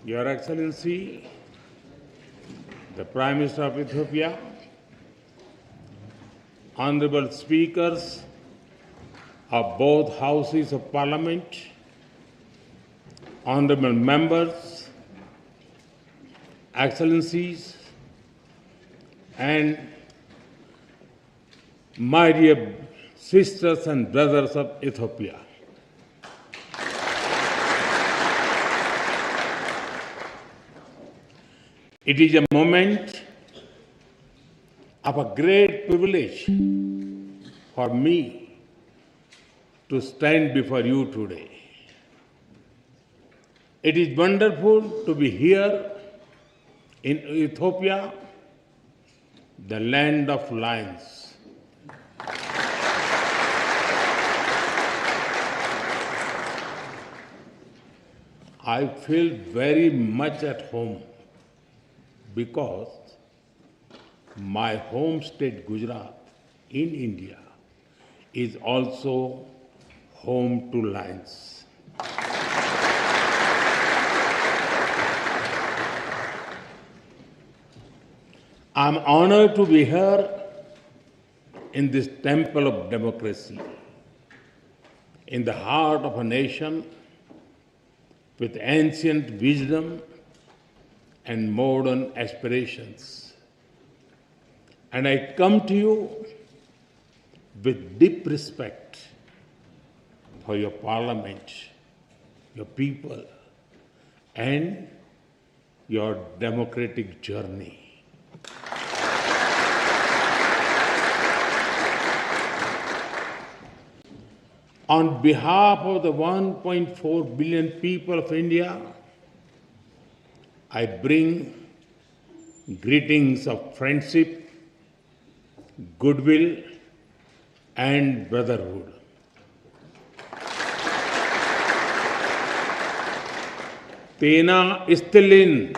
Your Excellency, the Prime Minister of Ethiopia, Honorable Speakers of both Houses of Parliament, Honorable Members, Excellencies, and my dear sisters and brothers of Ethiopia. It is a moment of a great privilege for me to stand before you today. It is wonderful to be here in Ethiopia, the land of lions. I feel very much at home because my home state Gujarat in India is also home to lions. I'm honored to be here in this temple of democracy, in the heart of a nation with ancient wisdom and modern aspirations. And I come to you with deep respect for your parliament, your people, and your democratic journey. On behalf of the 1.4 billion people of India, I bring greetings of friendship, goodwill, and brotherhood. Tena istilin.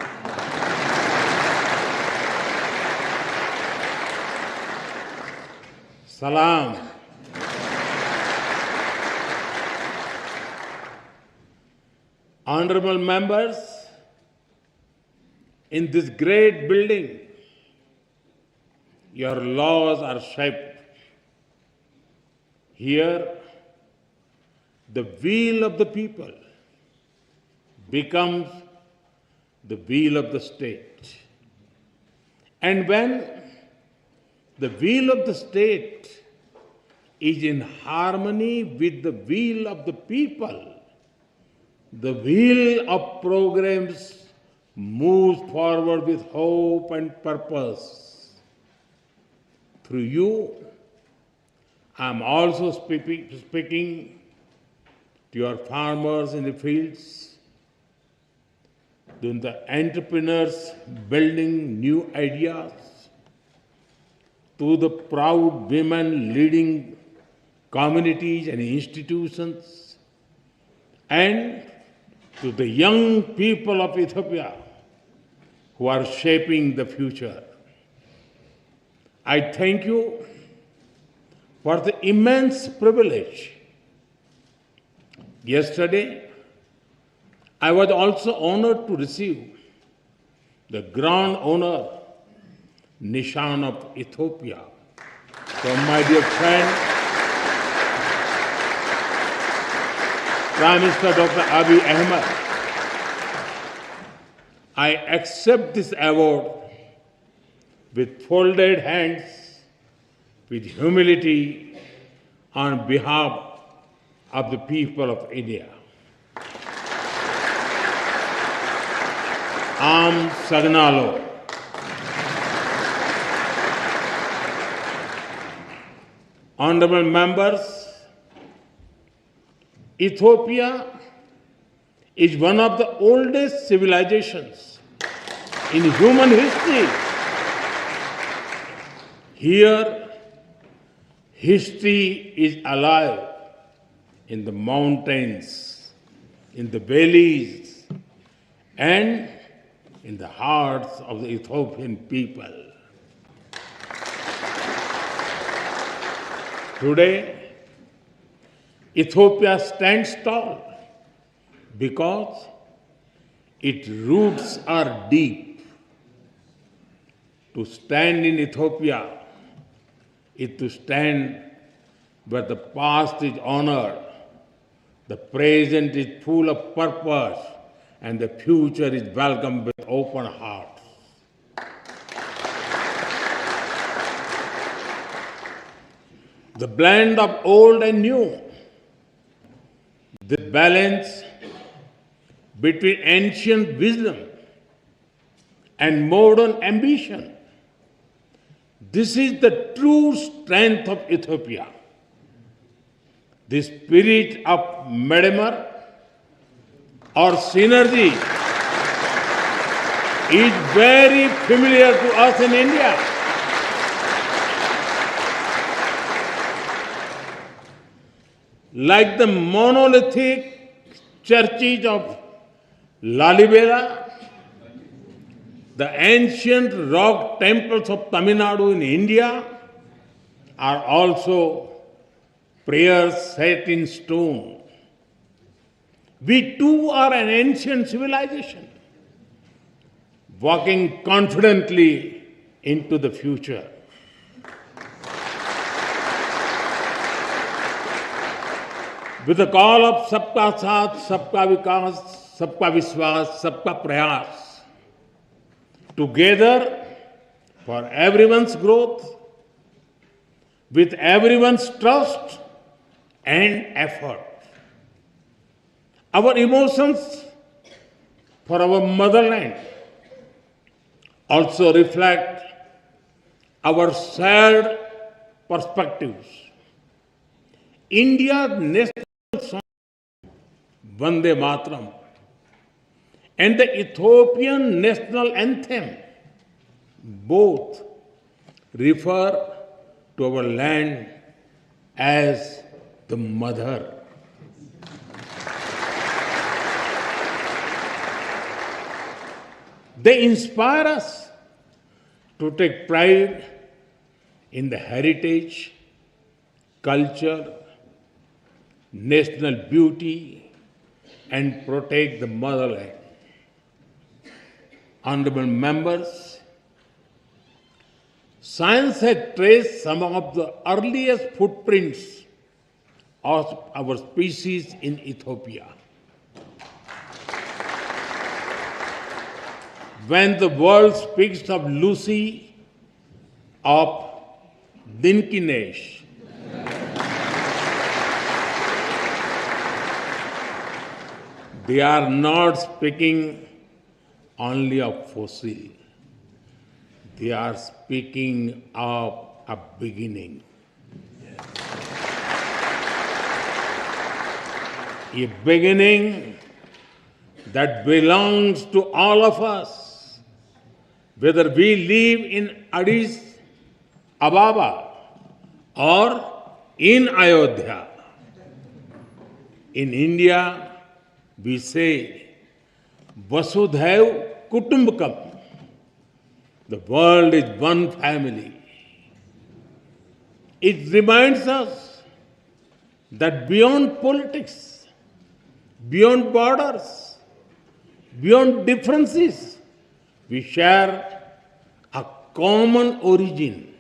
Salam. Honorable members, in this great building, your laws are shaped. Here, the will of the people becomes the will of the state. And when the will of the state is in harmony with the will of the people, the wheel of programs moves forward with hope and purpose. Through you, I am also speaking to your farmers in the fields, to the entrepreneurs building new ideas, to the proud women leading communities and institutions, and to the young people of Ethiopia who are shaping the future. I thank you for the immense privilege. Yesterday, I was also honored to receive the Grand Honor Nishan of Ethiopia from my dear friend, Prime Minister Dr. Abiy Ahmed. I accept this award with folded hands, with humility, on behalf of the people of India. Am Sagnalo. Honorable members, Ethiopia is one of the oldest civilizations in human history. Here, history is alive in the mountains, in the valleys, and in the hearts of the Ethiopian people. Today, Ethiopia stands tall because Its roots are deep. To stand in Ethiopia is to stand where the past is honored, the present is full of purpose, and the future is welcomed with open hearts. The blend of old and new, the balance between ancient wisdom and modern ambition. This is the true strength of Ethiopia. The spirit of Medemar or synergy is very familiar to us in India. Like the monolithic churches of Lalibela, the ancient rock temples of Tamil Nadu in India are also prayers set in stone. We too are an ancient civilization, walking confidently into the future. With the call of Sabka Saath, Sabka Vikas, Sabka Vishwas, Sabka Prayas, together for everyone's growth, with everyone's trust and effort. Our emotions for our motherland also reflect our shared perspectives. India's national song, Vande Mataram, and the Ethiopian national anthem both refer to our land as the mother. They inspire us to take pride in the heritage, culture, national beauty, and protect the motherland. Honorable members, science has traced some of the earliest footprints of our species in Ethiopia. When the world speaks of Lucy, of Dinkinesh, they are not speaking only of fossil. They are speaking of a beginning. A beginning that belongs to all of us, whether we live in Addis Ababa or in Ayodhya. In India, we say, Vasudhaiv Kutumbakam. The world is one family. It reminds us that beyond politics, beyond borders, beyond differences, we share a common origin.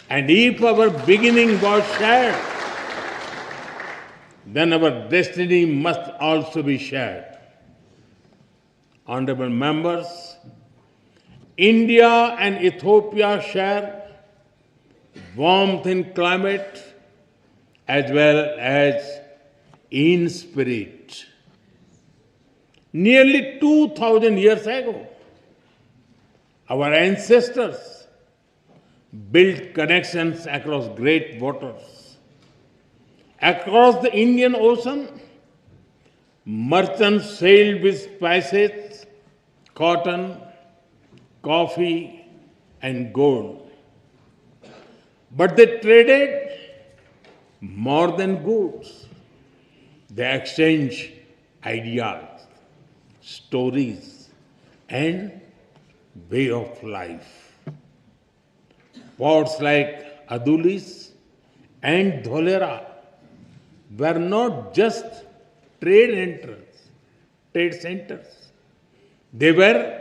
And if our beginning was shared, then our destiny must also be shared. Honorable members, India and Ethiopia share warmth in climate as well as in spirit. Nearly 2,000 years ago, our ancestors built connections across great waters. Across the Indian Ocean, merchants sailed with spices, cotton, coffee, and gold. But they traded more than goods. They exchanged ideas, stories, and way of life. Ports like Adulis and Dholera were not just trade entrance. trade centers. They were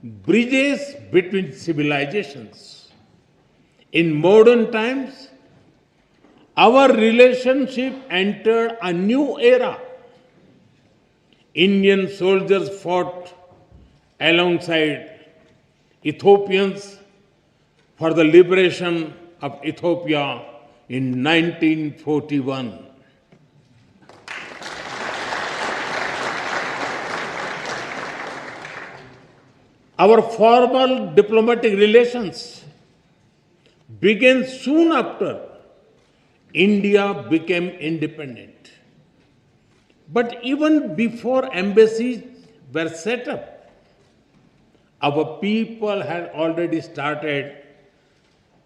bridges between civilizations. In modern times, our relationship entered a new era. Indian soldiers fought alongside Ethiopians for the liberation of Ethiopia in 1941. Our formal diplomatic relations began soon after India became independent. But even before embassies were set up, our people had already started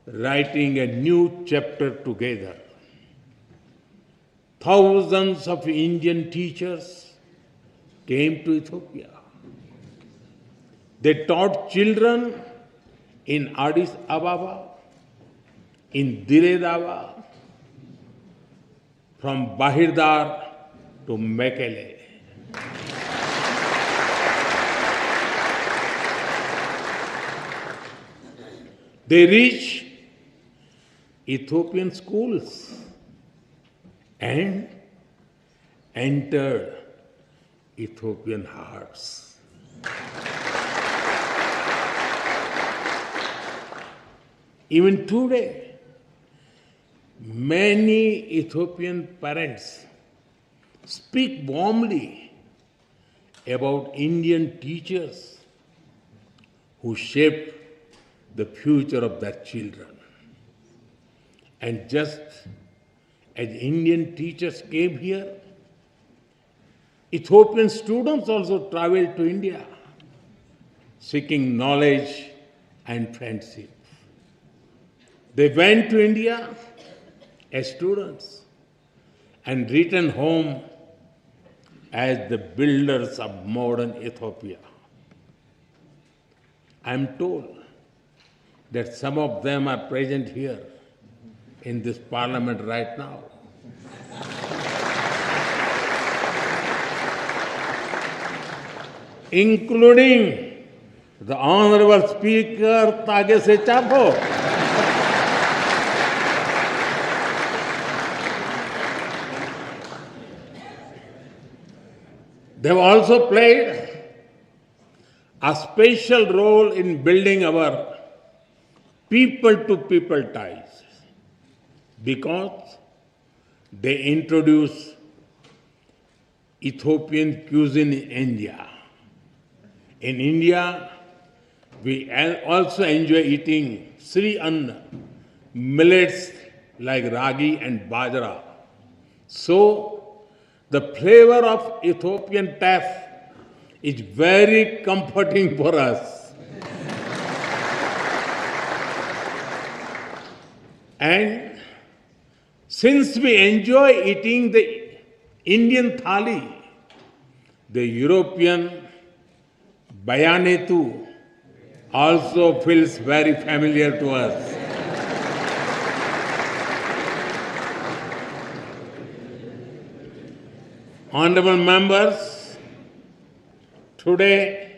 writing a new chapter together. Thousands of Indian teachers came to Ethiopia. They taught children in Addis Ababa, in Dire Dawa, from Bahirdar to Mekele. They reached Ethiopian schools and entered Ethiopian hearts. Even today, many Ethiopian parents speak warmly about Indian teachers who shaped the future of their children. And just as Indian teachers came here, Ethiopian students also traveled to India, seeking knowledge and friendship. They went to India as students and returned home as the builders of modern Ethiopia. I am told that some of them are present here in this parliament right now. Including the Honorable Speaker Tagese Chapo. They have also played a special role in building our people-to-people ties because they introduced Ethiopian cuisine in India. In India, we also enjoy eating Sri Anna, millets like ragi and bajra. So, the flavor of Ethiopian taf is very comforting for us. And since we enjoy eating the Indian thali, the European bayanetu also feels very familiar to us. Honorable members, today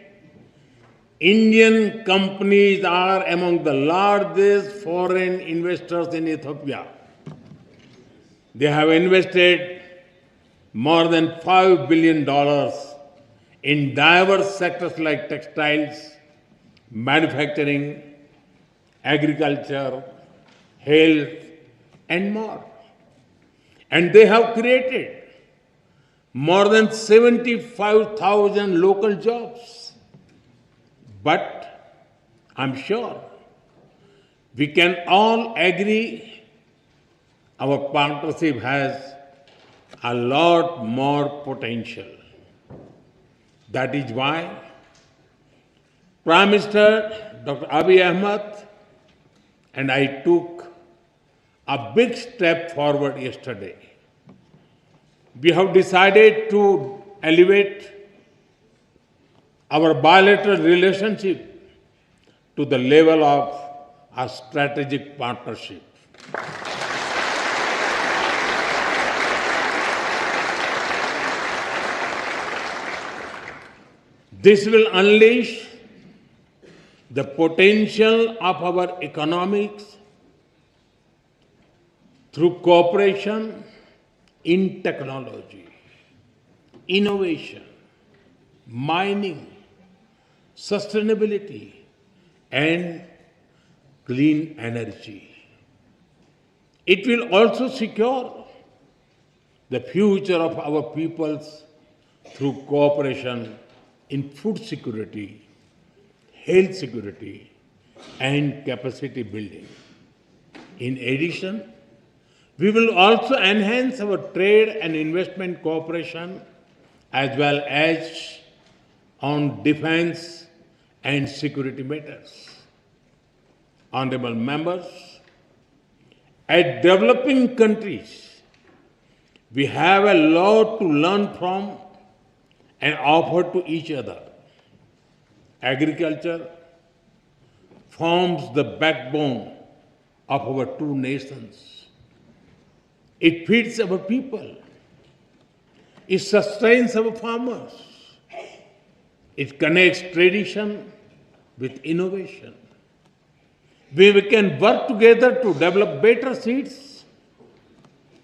Indian companies are among the largest foreign investors in Ethiopia. They have invested more than $5 billion in diverse sectors like textiles, manufacturing, agriculture, health, and more. And they have created more than 75,000 local jobs. But I'm sure we can all agree our partnership has a lot more potential. That is why Prime Minister Dr. Abiy Ahmed and I took a big step forward yesterday. We have decided to elevate our bilateral relationship to the level of a strategic partnership. This will unleash the potential of our economics through cooperation in technology, innovation, mining, sustainability, and clean energy. It will also secure the future of our peoples through cooperation in food security, health security, and capacity building. In addition, we will also enhance our trade and investment cooperation as well as on defense and security matters. Honorable members, as developing countries, we have a lot to learn from and offer to each other. Agriculture forms the backbone of our two nations. It feeds our people. It sustains our farmers. It connects tradition with innovation. We can work together to develop better seeds,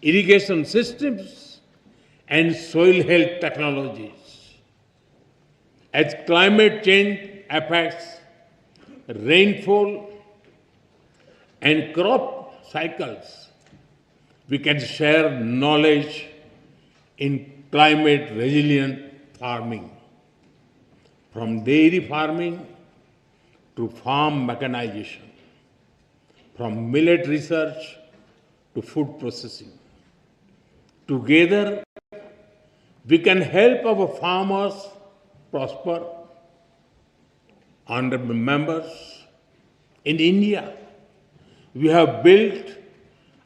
irrigation systems, and soil health technologies. As climate change affects rainfall and crop cycles, we can share knowledge in climate resilient farming, from dairy farming to farm mechanization, from millet research to food processing. Together, we can help our farmers prosper. Honorable members, in India, we have built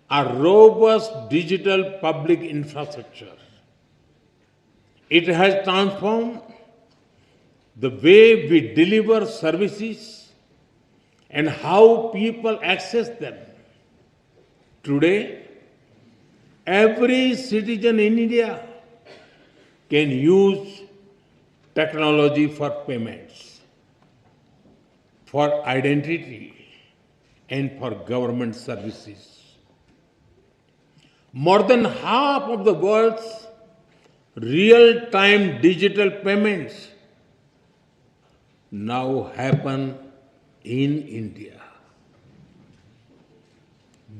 a robust digital public infrastructure. It has transformed the way we deliver services and how people access them. Today, every citizen in India can use technology for payments, for identity, and for government services. More than half of the world's real-time digital payments now happen in India.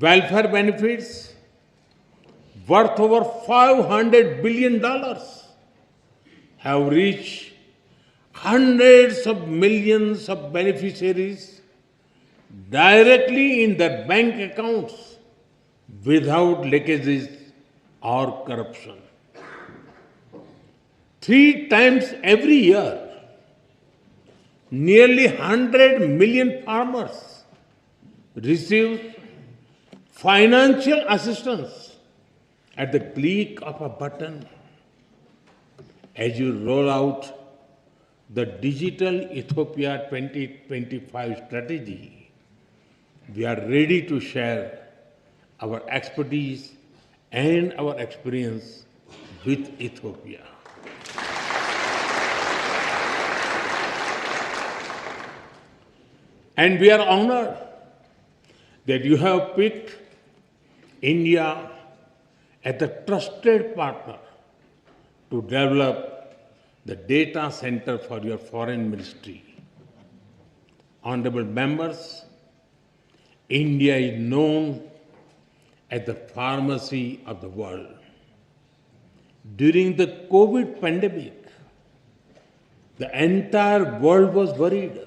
Welfare benefits worth over $500 billion have reached hundreds of millions of beneficiaries directly in their bank accounts without leakages or corruption. 3 times every year, nearly 100 million farmers receive financial assistance at the click of a button. As you roll out the Digital Ethiopia 2025 strategy, we are ready to share our expertise and our experience with Ethiopia. And we are honored that you have picked India as a trusted partner to develop the data center for your foreign ministry. Honorable members, India is known as the pharmacy of the world. During the COVID pandemic, the entire world was worried.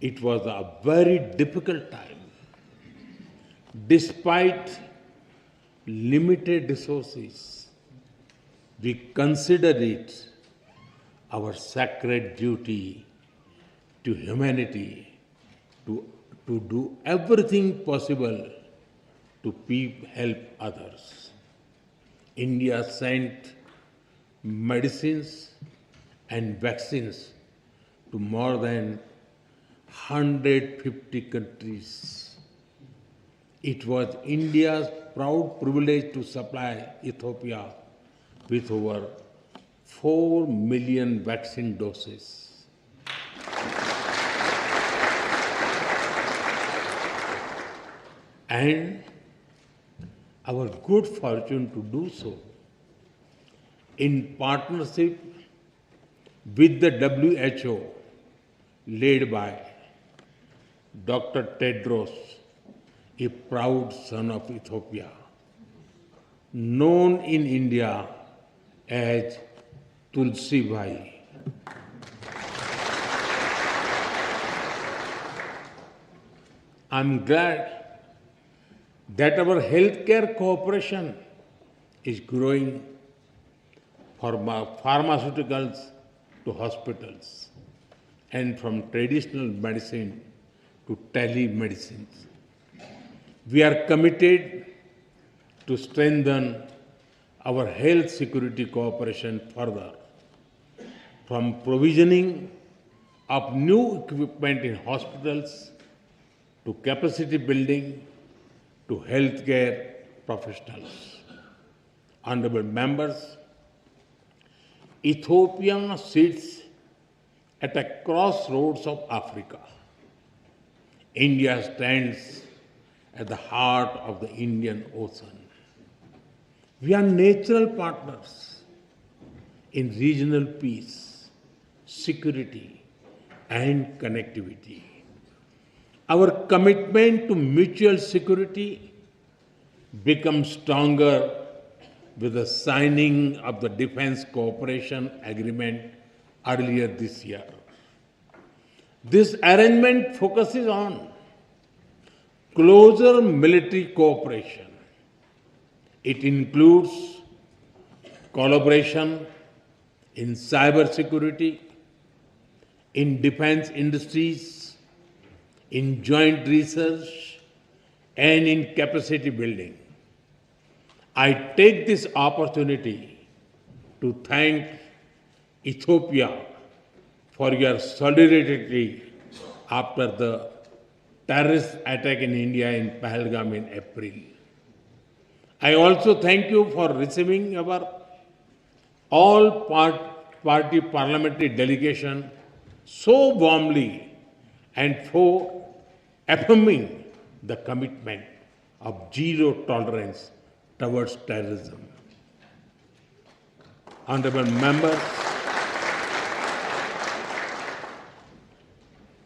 It was a very difficult time. Despite limited resources, we consider it our sacred duty to humanity to do everything possible to help others. India sent medicines and vaccines to more than 150 countries. It was India's proud privilege to supply Ethiopia with over 4 million vaccine doses. And our good fortune to do so in partnership with the WHO, led by Dr. Tedros, a proud son of Ethiopia, known in India as Tulsi Bhai. I'm glad that our healthcare cooperation is growing from pharmaceuticals to hospitals and from traditional medicine to telemedicine. We are committed to strengthen our health security cooperation further, from provisioning of new equipment in hospitals to capacity building to healthcare professionals. Honorable members, Ethiopia sits at a crossroads of Africa. India stands at the heart of the Indian Ocean. We are natural partners in regional peace, security, and connectivity. Our commitment to mutual security becomes stronger with the signing of the Defense Cooperation Agreement earlier this year. This arrangement focuses on closer military cooperation. It includes collaboration in cybersecurity, in defense industries, in joint research, and in capacity building. I take this opportunity to thank Ethiopia for your solidarity after the terrorist attack in India in Pahalgam in April. I also thank you for receiving our all-party parliamentary delegation so warmly and for affirming the commitment of zero tolerance towards terrorism. Honorable members,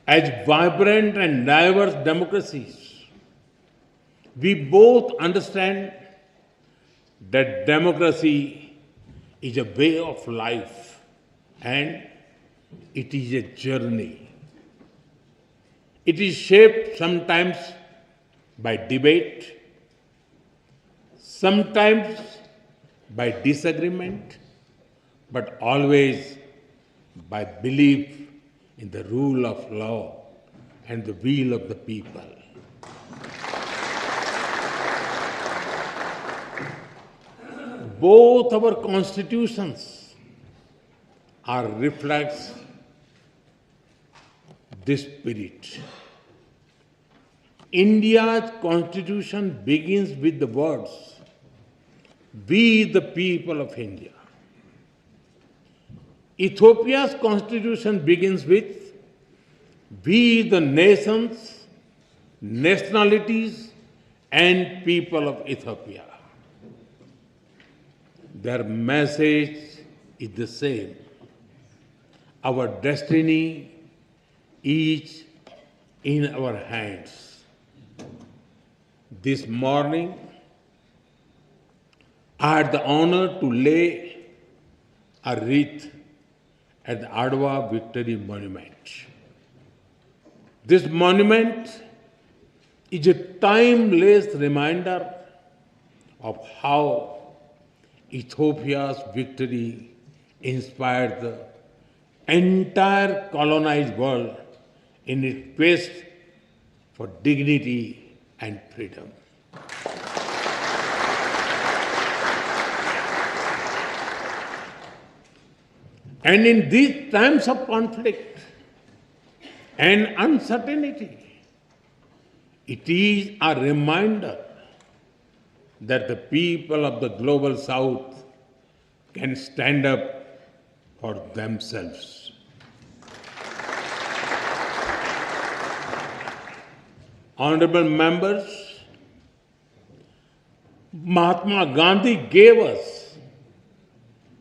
as vibrant and diverse democracies, we both understand that democracy is a way of life and it is a journey. It is shaped sometimes by debate, sometimes by disagreement, but always by belief in the rule of law and the will of the people. Both our constitutions are reflects this spirit. India's constitution begins with the words, "We the people of India." Ethiopia's constitution begins with, "We the nations, nationalities, and people of Ethiopia." Their message is the same. Our destiny is in our hands. This morning, I had the honor to lay a wreath at the Adwa Victory Monument. This monument is a timeless reminder of how Ethiopia's victory inspired the entire colonized world in its quest for dignity and freedom. And in these times of conflict and uncertainty, it is a reminder that the people of the global South can stand up for themselves. Honorable members, Mahatma Gandhi gave us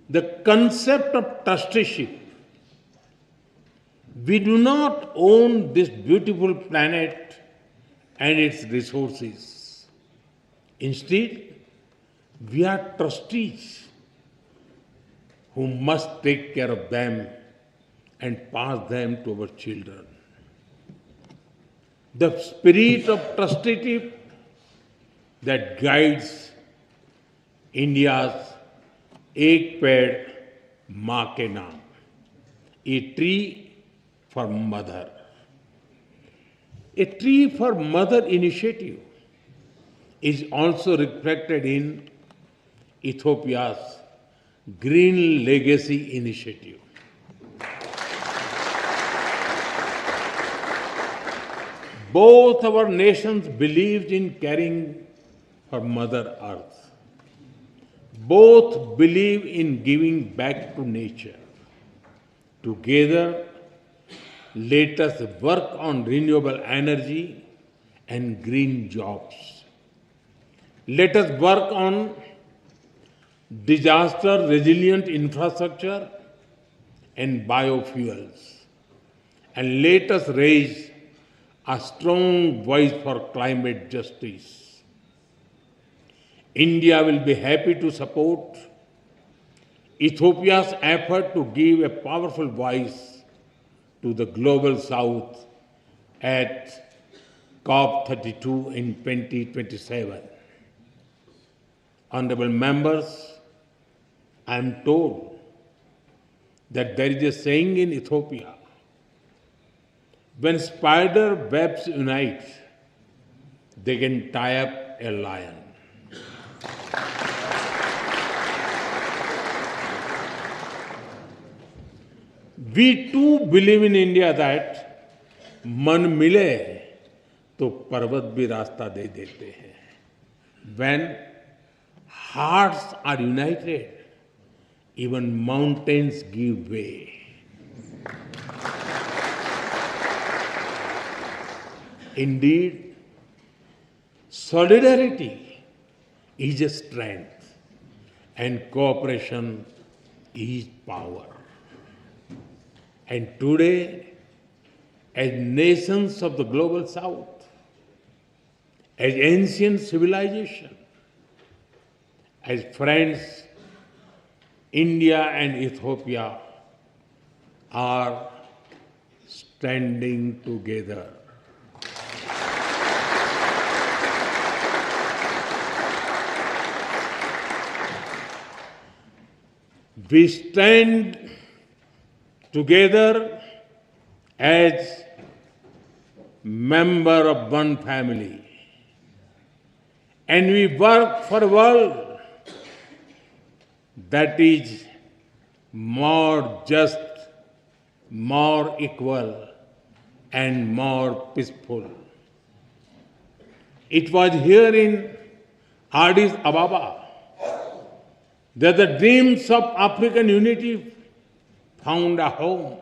the concept of trusteeship. We do not own this beautiful planet and its resources. Instead, we are trustees who must take care of them and pass them to our children. The spirit of trusteeship that guides India's Ek Ped Maa Ke Naam, a tree for mother. A tree for mother initiative is also reflected in Ethiopia's Green Legacy Initiative. Both our nations believed in caring for Mother Earth. Both believe in giving back to nature. Together, let us work on renewable energy and green jobs. Let us work on disaster-resilient infrastructure and biofuels. And let us raise a strong voice for climate justice. India will be happy to support Ethiopia's effort to give a powerful voice to the Global South at COP32 in 2027. Honorable members, I am told that there is a saying in Ethiopia, when spider webs unite, they can tie up a lion. We too believe in India that man mile to parvat bhi rasta de dete hain. When hearts are united, even mountains give way. Indeed, solidarity is a strength and cooperation is power. And today, as nations of the Global South, as ancient civilization, as friends, India and Ethiopia are standing together. We stand together as member of one family, and we work for a world that is more just, more equal, and more peaceful. It was here in Addis Ababa that the dreams of African unity found a home.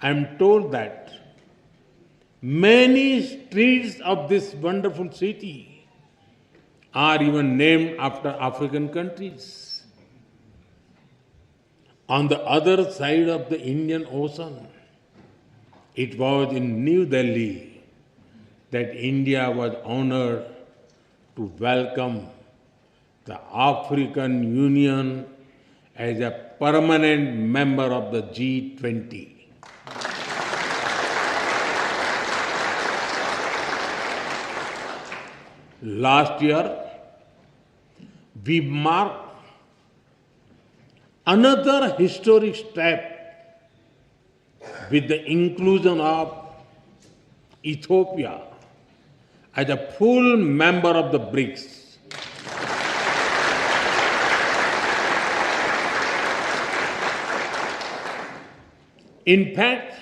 I am told that many streets of this wonderful city are even named after African countries. On the other side of the Indian Ocean, it was in New Delhi that India was honored to welcome the African Union as a permanent member of the G20. Last year, we marked another historic step with the inclusion of Ethiopia as a full member of the BRICS. In fact,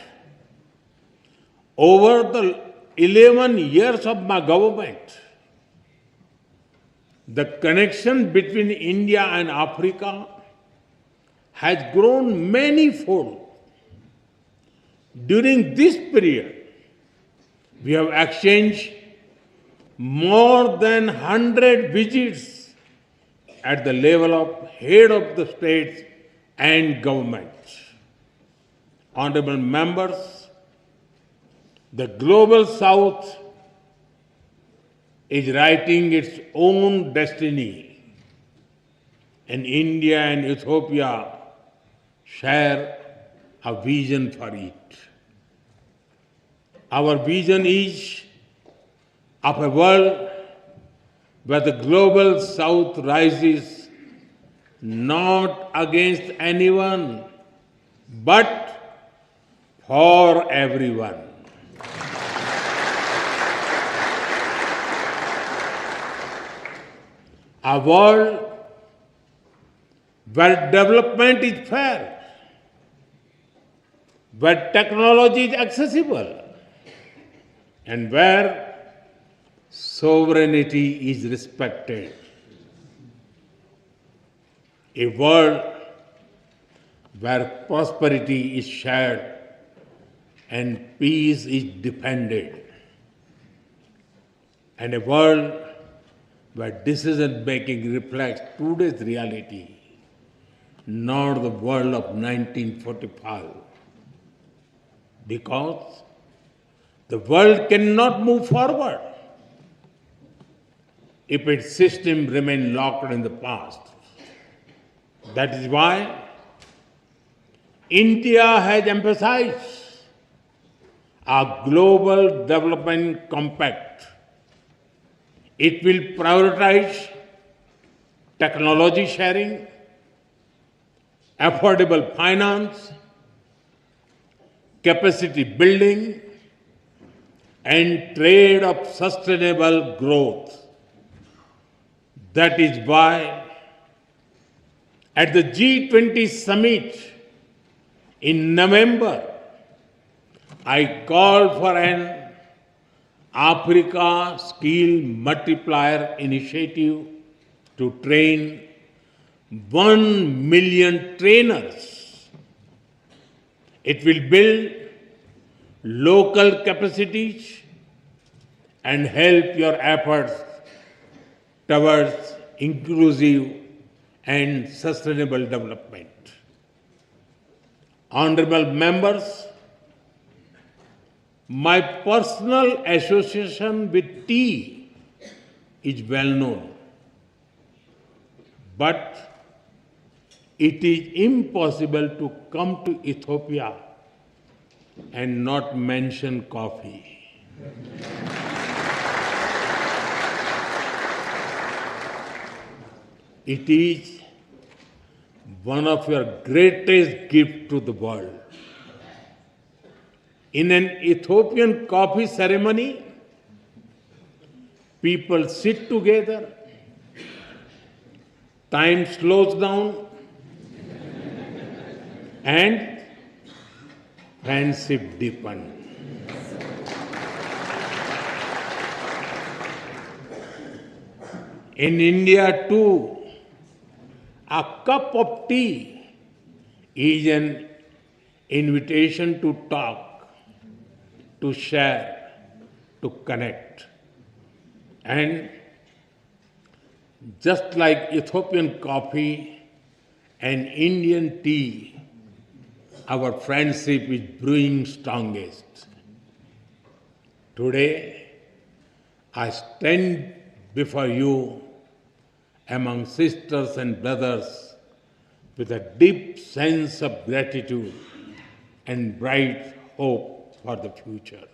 over the 11 years of my government, the connection between India and Africa has grown manifold. During this period, we have exchanged more than 100 visits at the level of head of the states and governments. Honorable members, the global south is writing its own destiny, and India and Ethiopia share a vision for it. Our vision is of a world where the global south rises not against anyone, but for everyone. A world where development is fair, where technology is accessible, and where sovereignty is respected. A world where prosperity is shared and peace is defended. And a world where decision making reflects today's reality, not the world of 1945. Because the world cannot move forward if its system remains locked in the past. That is why India has emphasized a global development compact. It will prioritize technology sharing, affordable finance, capacity building, and trade of sustainable growth. That is why at the G20 summit in November, I called for an Africa Skill Multiplier Initiative to train 1 million trainers. It will build local capacities and help your efforts towards inclusive and sustainable development. Honorable members, my personal association with tea is well known, but it is impossible to come to Ethiopia and not mention coffee. It is one of your greatest gifts to the world. In an Ethiopian coffee ceremony, people sit together, time slows down, and friendship deepens. In India too, a cup of tea is an invitation to talk, to share, to connect. And just like Ethiopian coffee and Indian tea, our friendship is brewing strongest. Today, I stand before you among sisters and brothers with a deep sense of gratitude and bright hope for the future.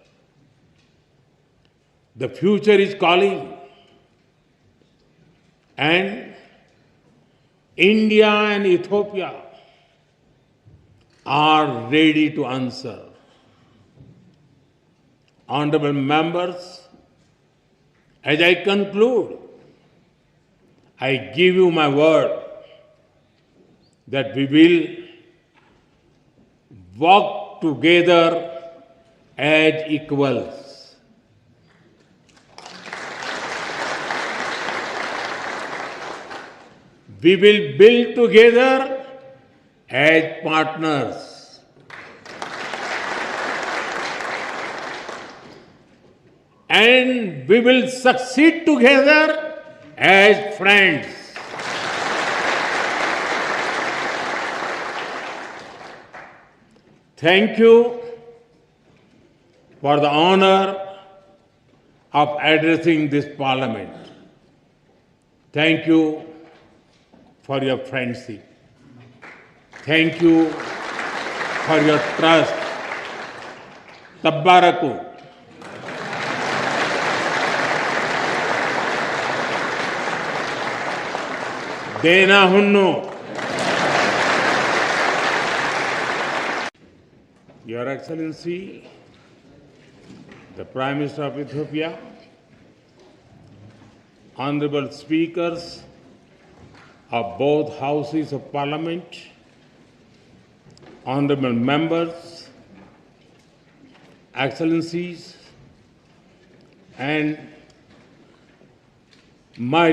The future is calling, and India and Ethiopia are ready to answer. Honorable members, as I conclude, I give you my word that we will walk together as equals. We will build together as partners. And we will succeed together as friends. Thank you for the honor of addressing this parliament. Thank you for your friendship. Thank you for your trust. Tabbaraku. Dena hunnu. Your Excellency, the Prime Minister of Ethiopia, honorable speakers of both houses of parliament, honorable members, excellencies, and my